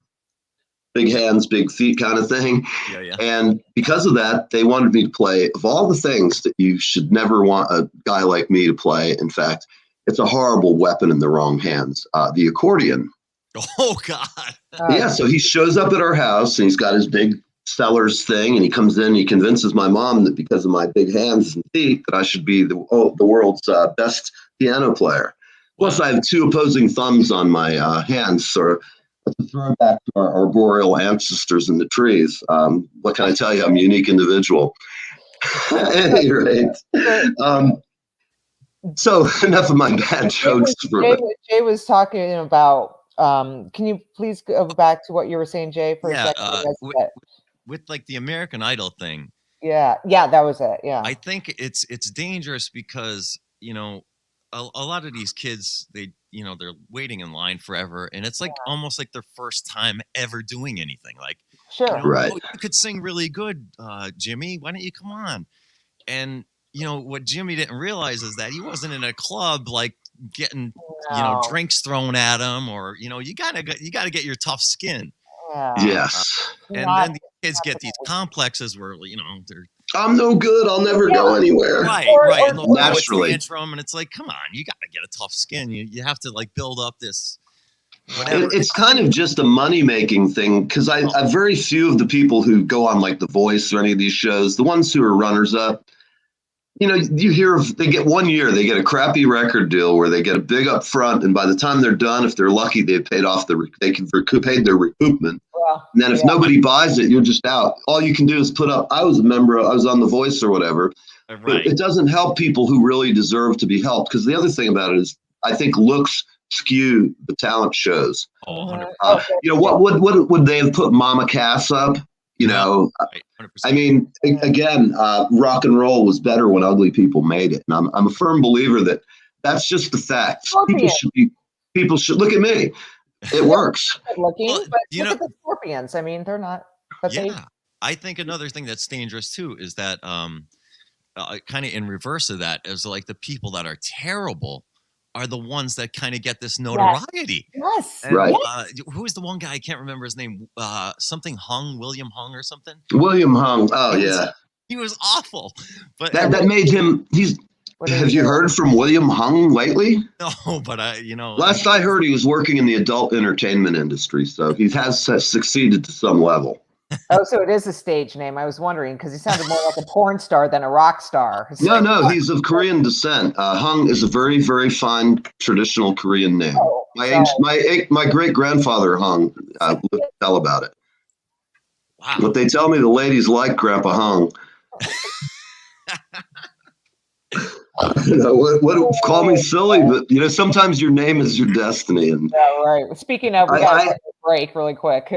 big feet kind of thing. Yeah. And because of that, they wanted me to play, of all the things that you should never want a guy like me to play. In fact, it's a horrible weapon in the wrong hands. The accordion. Oh, God. Yeah, so he shows up at our house and he's got his big Stellars thing, and he comes in and he convinces my mom that because of my big hands and feet that I should be the world's best piano player. Plus, I have two opposing thumbs on my hands, so it's a throwback to our arboreal ancestors in the trees. What can I tell you? I'm a unique individual. At any rate, so enough of my bad jokes. Jay was talking about. Can you please go back to what you were saying, Jay, for a second? With like the American Idol thing. Yeah, that was it. Yeah. I think it's dangerous because, you know, a lot of these kids, they're waiting in line forever, and it's like almost like their first time ever doing anything. Like, sure, you know, right? Oh, you could sing really good, Jimmy. Why don't you come on? And you know what Jimmy didn't realize is that he wasn't in a club like getting drinks thrown at him, or you know, you gotta get your tough skin. Yes. And then the kids get these complexes where, you know, I'm no good. I'll never go anywhere. Right. And they'll naturally. tantrum, and it's like, come on, you got to get a tough skin. You have to like build up this. Whatever. It's kind of just a money-making thing because I very few of the people who go on like The Voice or any of these shows, the ones who are runners-up, you know, you hear they get 1 year, they get a crappy record deal where they get a big upfront, and by the time they're done, if they're lucky, they've paid off they can paid their recoupment. And then if nobody buys it, you're just out. All you can do is put up. I was on The Voice or whatever. Right. It doesn't help people who really deserve to be helped, because the other thing about it is I think looks skew the talent shows. Oh, 100%. You know, what would they have put Mama Cass up? You know, I mean, again, rock and roll was better when ugly people made it. And I'm a firm believer that that's just the fact. People should look at me. It works. Looking, Well, but you look know- at the Scorpions. I mean, they're not. But I think another thing that's dangerous too is that kind of in reverse of that is like the people that are terrible are the ones that kind of get this notoriety. Yes. And, right. Who is the one guy? I can't remember his name. Something Hung, William Hung or something. William Hung. Oh, yeah. He was awful. But that made him. Have you heard from William Hung lately? No, but Last I heard, he was working in the adult entertainment industry, so he has succeeded to some level. Oh, so it is a stage name. I was wondering because he sounded more like a porn star than a rock star. No, he's of Korean descent. Hung is a very, very fine traditional Korean name. My great grandfather Hung lived to tell about it. Wow. But they tell me the ladies like Grandpa Hung. You know, what call me silly, but you know, sometimes your name is your destiny. And Yeah, right. Speaking of, we got to take a break really quick.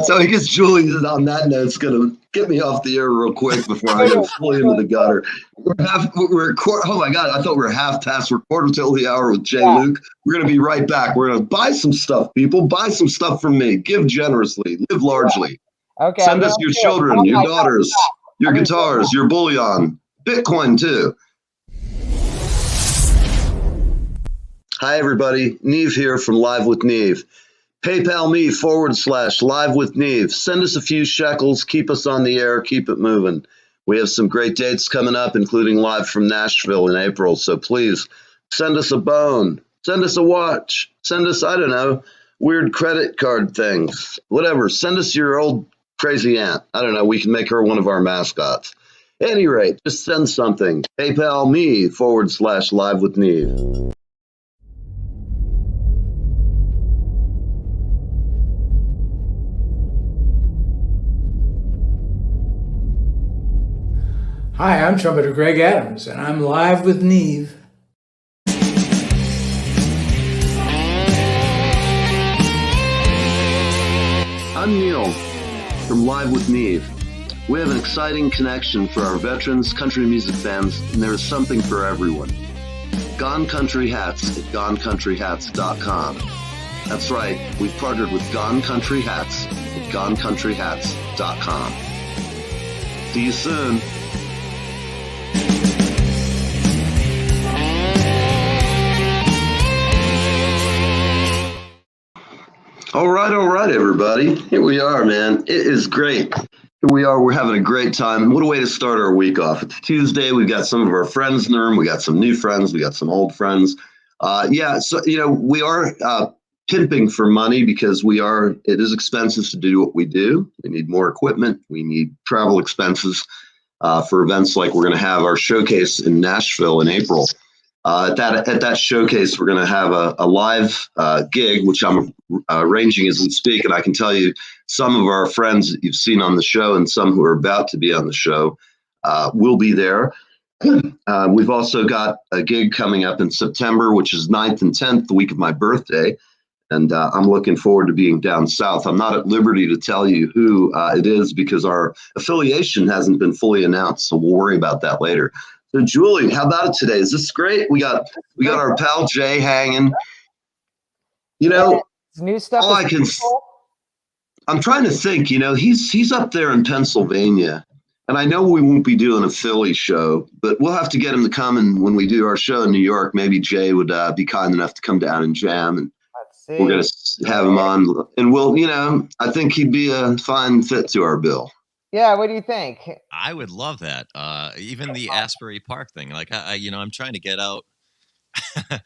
so I guess Julie, on that note, is going to get me off the air real quick before I go fully into the gutter. Oh my God, I thought we were half past. We're quarter till the hour with Jay Luke. We're going to be right back. We're going to buy some stuff, people. Buy some stuff from me. Give generously. Live largely. Okay. Send us your children, your daughters, your guitars, your bullion, Bitcoin too. Hi, everybody. Neve here from Live with Neve. PayPal me /Live with Neve. Send us a few shekels. Keep us on the air. Keep it moving. We have some great dates coming up, including live from Nashville in April. So please send us a bone. Send us a watch. Send us, I don't know, weird credit card things. Whatever. Send us your old crazy aunt. I don't know. We can make her one of our mascots. At any rate, just send something. PayPal me /Live with Neve. Hi, I'm trumpeter Greg Adams, and I'm live with Neve. I'm Neil from Live with Neve. We have an exciting connection for our veterans, country music fans, and there is something for everyone. Gone Country Hats at GoneCountryHats.com. That's right, we've partnered with Gone Country Hats at GoneCountryHats.com. See you soon. All right, everybody. Here we are, man. It is great. Here we are. We're having a great time. What a way to start our week off. It's Tuesday. We've got some of our friends in the room. We got some new friends. We got some old friends. So, you know, we are pimping for money because it is expensive to do what we do. We need more equipment. We need travel expenses for events like we're going to have our showcase in Nashville in April. At that showcase, we're going to have a live gig, which I'm arranging as we speak. And I can tell you some of our friends that you've seen on the show and some who are about to be on the show will be there. We've also got a gig coming up in September, which is 9th and 10th, the week of my birthday. And I'm looking forward to being down south. I'm not at liberty to tell you who it is because our affiliation hasn't been fully announced. So we'll worry about that later. So Julie, how about it today? Is this great? We got our pal Jay hanging. You know, new stuff. I'm trying to think. You know, he's up there in Pennsylvania, and I know we won't be doing a Philly show, but we'll have to get him to come. And when we do our show in New York, maybe Jay would be kind enough to come down and jam. And we're gonna have him on, and we'll, you know, I think he'd be a fine fit to our bill. Yeah, what do you think? I would love that. Even the Asbury Park thing. Like, I'm trying to get out.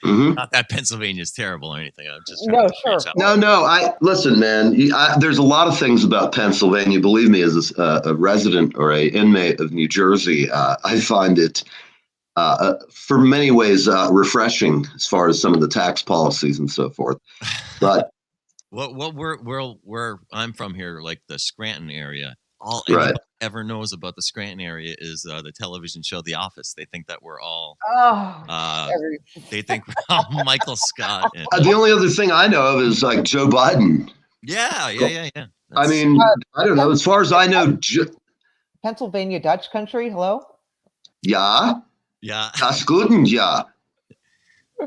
Mm-hmm. Not that Pennsylvania is terrible or anything. I'm just No. Listen, man. There's a lot of things about Pennsylvania. Believe me, as a resident or a inmate of New Jersey, I find it, for many ways, refreshing as far as some of the tax policies and so forth. But where I'm from here, like the Scranton area. All anybody ever knows about the Scranton area is the television show The Office. They think that we're all. They think we're all Michael Scott. The only other thing I know of is like Joe Biden. Yeah. I mean, I don't know. As far as I know, Pennsylvania Dutch country. Hello. Yeah. Das Guten, ja.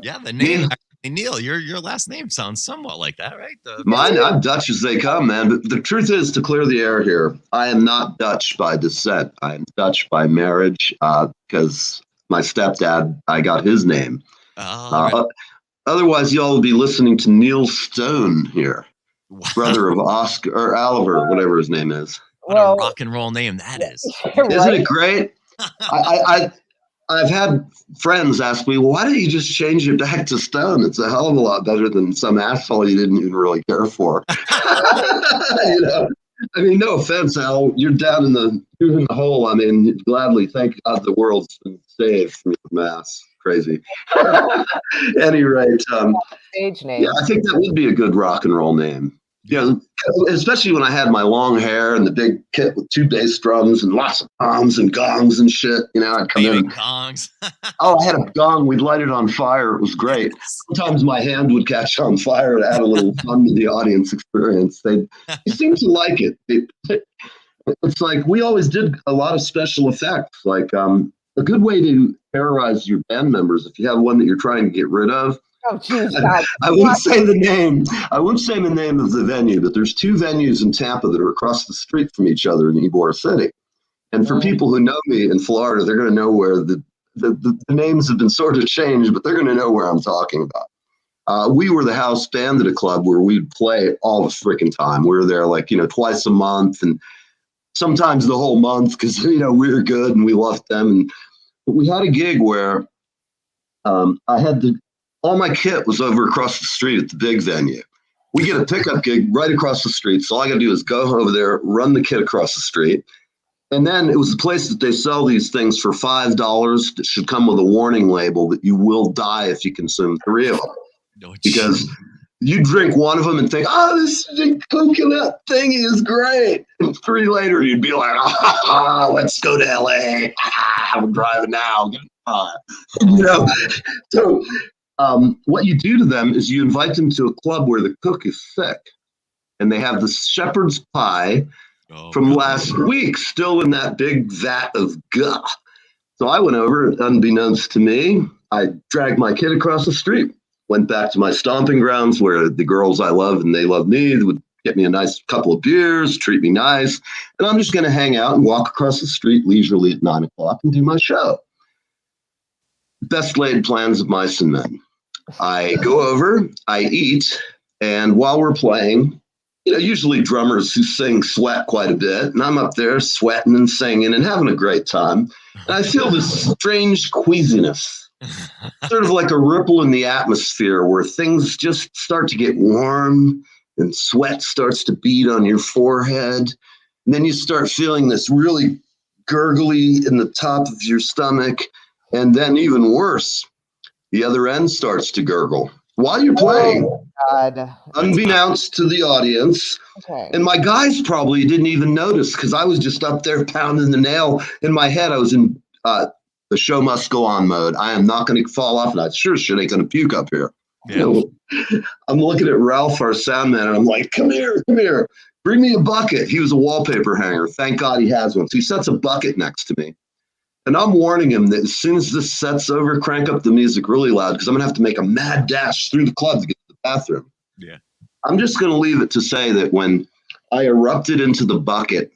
Yeah, the name. Neil, your last name sounds somewhat like that, right? Mine, I'm Dutch as they come, man. But the truth is, to clear the air here, I am not Dutch by descent. I am Dutch by marriage because my stepdad, I got his name. Right. Otherwise, y'all would be listening to Neil Stone here, brother of Oscar or Oliver, whatever his name is. What a rock and roll name that is! Isn't it great? I've had friends ask me, well, why don't you just change it back to Stone? It's a hell of a lot better than some asshole you didn't even really care for. You know, I mean, no offense, Al, you're down in the hole. I mean, gladly, thank God the world's been saved from your mass. Crazy. At any rate, stage name. Yeah, I think that would be a good rock and roll name. You know, especially when I had my long hair and the big kit with 2 bass drums and lots of toms and gongs and shit. You know, I'd come in. Gongs. Oh, I had a gong. We'd light it on fire. It was great. Sometimes my hand would catch on fire to add a little fun to the audience experience. They seemed to like it. It's like we always did a lot of special effects. Like a good way to terrorize your band members, if you have one that you're trying to get rid of. Oh, geez, God. I won't say the name. I won't say the name of the venue, but there's 2 venues in Tampa that are across the street from each other in Ybor City. And for people who know me in Florida, they're going to know where the names have been sort of changed, but they're going to know where I'm talking about. We were the house band at a club where we'd play all the freaking time. We were there like, twice a month and sometimes the whole month because, we were good and we loved them. But we had a gig where all my kit was over across the street at the big venue. We get a pickup gig right across the street. So all I got to do is go over there, run the kit across the street. And then it was a place that they sell these things for $5 that should come with a warning label that you will die if you consume 3 of them. Because you drink one of them and think, oh, this coconut thing is great. And 3 later, you'd be like, let's go to LA. I'm driving now. So what you do to them is you invite them to a club where the cook is sick. And they have the shepherd's pie from last week, still in that big vat of guh. So I went over, unbeknownst to me, I dragged my kid across the street, went back to my stomping grounds where the girls I love and they love me would get me a nice couple of beers, treat me nice. And I'm just going to hang out and walk across the street leisurely at 9 o'clock and do my show. Best laid plans of mice and men. I go over, I eat, and while we're playing, usually drummers who sing sweat quite a bit, and I'm up there sweating and singing and having a great time. And I feel this strange queasiness, sort of like a ripple in the atmosphere where things just start to get warm and sweat starts to bead on your forehead. And then you start feeling this really gurgly in the top of your stomach. And then even worse, the other end starts to gurgle while you're playing. Oh, God. Unbeknownst to the audience. Okay. And my guys probably didn't even notice because I was just up there pounding the nail. In my head, I was in the show must go on mode. I am not going to fall off, and I sure shit ain't going to puke up here. Yeah. I'm looking at Ralph, our sound man, and I'm like, come here. Bring me a bucket. He was a wallpaper hanger. Thank God he has one. So he sets a bucket next to me. And I'm warning him that as soon as this set's over, crank up the music really loud because I'm going to have to make a mad dash through the club to get to the bathroom. Yeah. I'm just going to leave it to say that when I erupted into the bucket,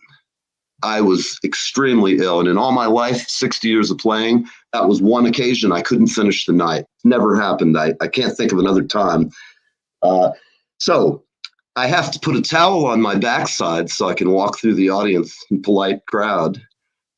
I was extremely ill. And in all my life, 60 years of playing, that was one occasion I couldn't finish the night. Never happened. I can't think of another time. So I have to put a towel on my backside so I can walk through the audience in polite crowd.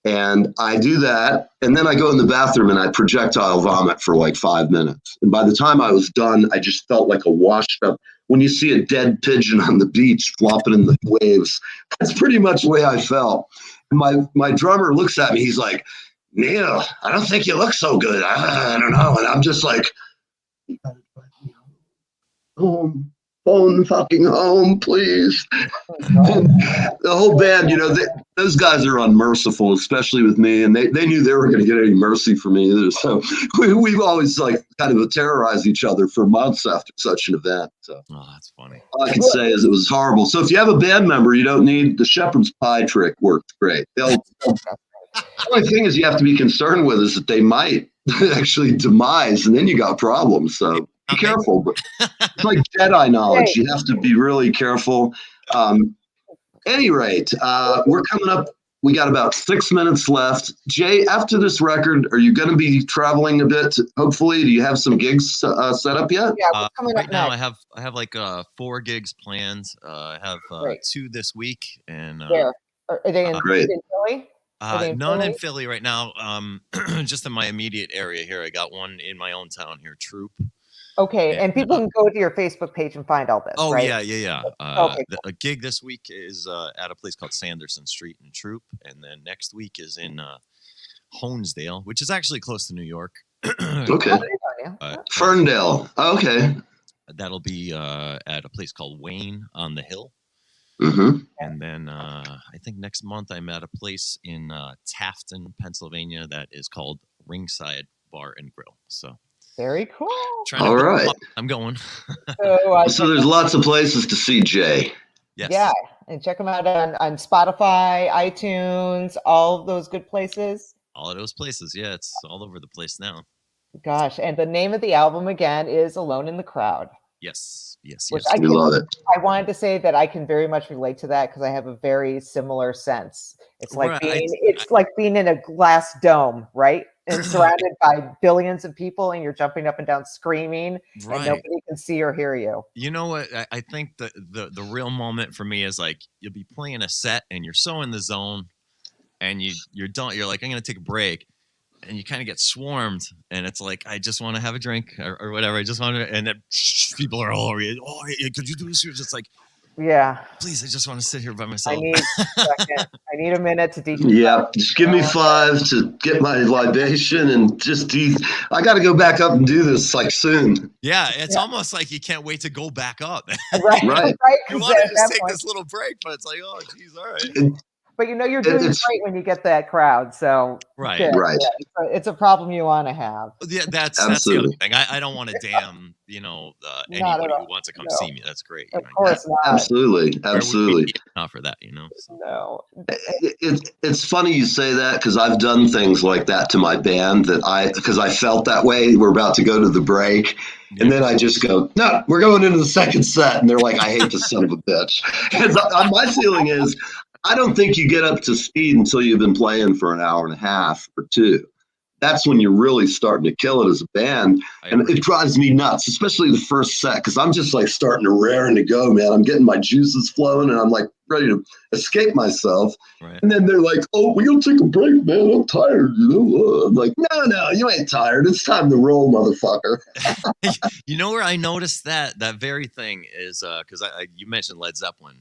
And I do that, and then I go in the bathroom and I projectile vomit for like 5 minutes. And by the time I was done, I just felt like a washed up. When you see a dead pigeon on the beach flopping in the waves, that's pretty much the way I felt. And my drummer looks at me. He's like, Neil, I don't think you look so good. I don't know. And I'm just like, home. Phone fucking home, please. And the whole band, those guys are unmerciful, especially with me, and they knew they weren't going to get any mercy from me either. So we've always kind of terrorized each other for months after such an event. So that's funny. All I can say is it was horrible. So if you have a band member, you don't need the shepherd's pie trick. Worked great. The only thing is you have to be concerned with is that they might actually demise, and then you got problems. So be careful. But it's like Jedi knowledge. You have to be really careful. Any rate, we're coming up. We got about 6 minutes left. Jay, after this record, are you going to be traveling a bit? Hopefully, do you have some gigs set up yet? Yeah, what's coming right up now next? I have like 4 gigs planned. I have 2 this week, and Where? Are they in Philly? None in Philly right now. Just in my immediate area here. I got one in my own town here, Troop. Okay, and people can go to your Facebook page and find all this, Oh, right? yeah. Okay, cool. A gig this week is at a place called Sanderson Street in Troop, and then next week is in Honesdale, which is actually close to New York. Okay. Ferndale. Okay. That'll be at a place called Wayne on the Hill. Mm-hmm. And then I think next month I'm at a place in Tafton, Pennsylvania that is called Ringside Bar and Grill. So Very cool. All right. I'm going. So there's lots of places to see Jay. Yes. Yeah, and check them out on Spotify, iTunes, all of those good places. All of those places. Yeah, it's all over the place now. Gosh, and the name of the album again is "Alone in the Crowd." Yes. Which We love it. I wanted to say that I can very much relate to that because I have a very similar sense. It's like being in a glass dome, right? And surrounded by billions of people, and you're jumping up and down screaming, and nobody can see or hear you. You know what? I think the real moment for me is like you'll be playing a set and you're so in the zone, and you're done. You're like, I'm gonna take a break, and you kind of get swarmed, and it's like, I just want to have a drink or whatever. I just want to, and then people are all over you. Oh, could you do this? You're just like, yeah, please, I just want to sit here by myself. I need a minute to decompress. Yeah, just give me 5 to get my libation and just I got to go back up and do this like soon. Yeah, it's almost like you can't wait to go back up. Right. You want to just take this little break, but it's like, oh, geez, all right. But you're doing great when you get that crowd. So right. Yeah, it's a problem you want to have. Yeah, that's the other thing. I don't want to damn anybody who wants to come see me. That's great. Of course not. Absolutely. Not for that, So. No. It's funny you say that because I've done things like that to my band because I felt that way. We're about to go to the break. Yeah. And then I just go, no, we're going into the second set. And they're like, I hate this son of a bitch. Because my feeling is, I don't think you get up to speed until you've been playing for an hour and a half or 2. That's when you're really starting to kill it as a band. And it drives me nuts, especially the first set, because I'm just like starting to raring to go, man. I'm getting my juices flowing and I'm like ready to escape myself. Right. And then they're like, oh, we're going to take a break, man. I'm tired. I'm like, no, you ain't tired. It's time to roll, motherfucker. You know where I noticed that very thing is because you mentioned Led Zeppelin.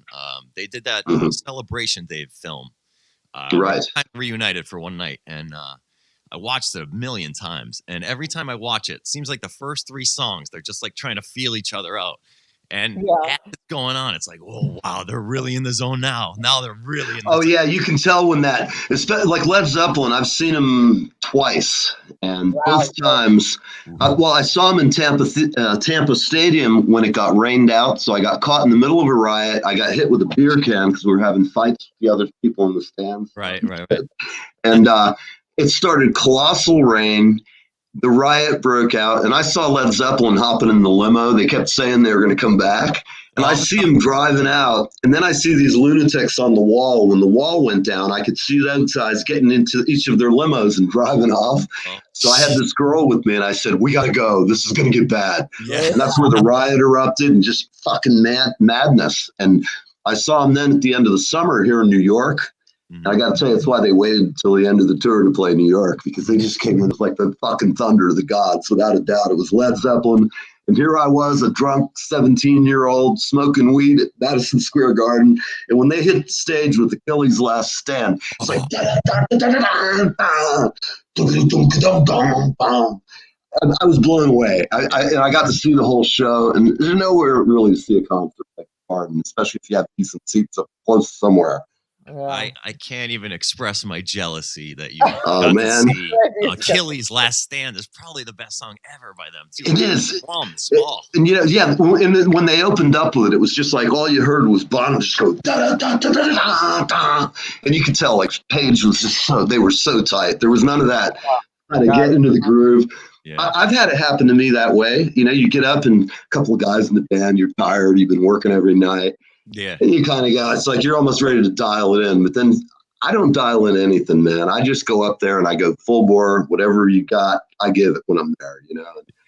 They did that Celebration Day film. Right. Kind of reunited for one night. And I watched it a million times, and every time I watch it, it seems like the first 3 songs, they're just like trying to feel each other out. And as it's going on, it's like, oh, wow, they're really in the zone now. Now they're really in the zone. Yeah, you can tell when that, like Led Zeppelin, I've seen them twice. And both times, I saw them in Tampa Stadium when it got rained out. So I got caught in the middle of a riot. I got hit with a beer can because we were having fights with the other people in the stands. Right. And it started colossal rain. The riot broke out, and I saw Led Zeppelin hopping in the limo. They kept saying they were going to come back, and I see them driving out, and then I see these lunatics on the wall. When the wall went down, I could see those guys getting into each of their limos and driving off. So I had this girl with me, and I said, we got to go. This is going to get bad. Yeah. And that's where the riot erupted and just fucking madness. And I saw them then at the end of the summer here in New York. And I got to tell you, that's why they waited until the end of the tour to play New York, because they just came in like the fucking thunder of the gods, without a doubt. It was Led Zeppelin. And here I was, a drunk 17-year-old smoking weed at Madison Square Garden. And when they hit the stage with Achilles' Last Stand, it's like, and I was blown away. I got to see the whole show, and there's nowhere really to see a concert like Garden, especially if you have decent seats up close somewhere. I can't even express my jealousy that you got to see Achilles' Last Stand is probably the best song ever by them too. It is. Small. And when they opened up with it, it was just like all you heard was Bonham just go da da da da da da, and you could tell like Page was just they were so tight. There was none of that trying to get into the groove. Yeah. I've had it happen to me that way. You get up and a couple of guys in the band, you're tired, you've been working every night. Yeah. And you kind of go, it's like you're almost ready to dial it in. But then I don't dial in anything, man. I just go up there and I go full bore. Whatever you got, I give it when I'm there,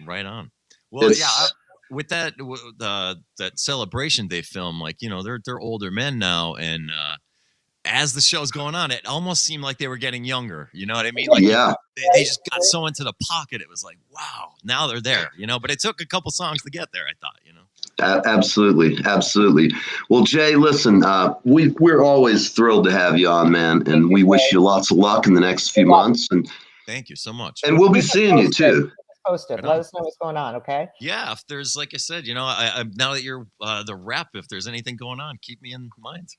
Right on. Well, with that Celebration Day film, like, they're older men now. And as the show's going on, it almost seemed like they were getting younger. You know what I mean? Like, they just got so into the pocket. It was like, wow, now they're there, But it took a couple songs to get there, I thought, Absolutely. Well, Jay, listen, we're always thrilled to have you on, man, and we wish you lots of luck in the next few months. And thank you so much. And we'll be seeing you too. posted. Right Let on. us know what's going on, okay? Yeah, if there's, like I said, I now that you're the rep, if there's anything going on, keep me in mind.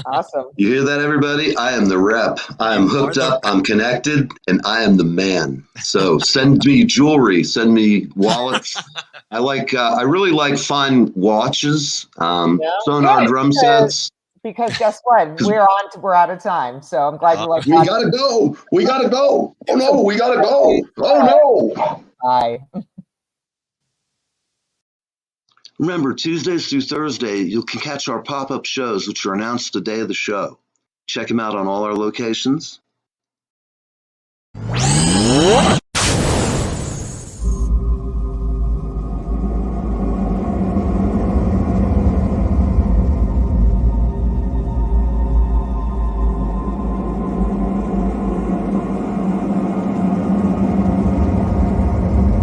Awesome. You hear that, everybody? I am the rep. I am You are hooked the up. rep. I'm connected, and I am the man. So send me jewelry. Send me wallets. I really like fine watches, sonar Good, drum sets. because guess what? We're out of time. So I'm glad you like We that. gotta go. We gotta go. Oh no, we gotta go. Oh no. Bye. Remember, Tuesdays through Thursday, you can catch our pop-up shows, which are announced the day of the show. Check them out on all our locations.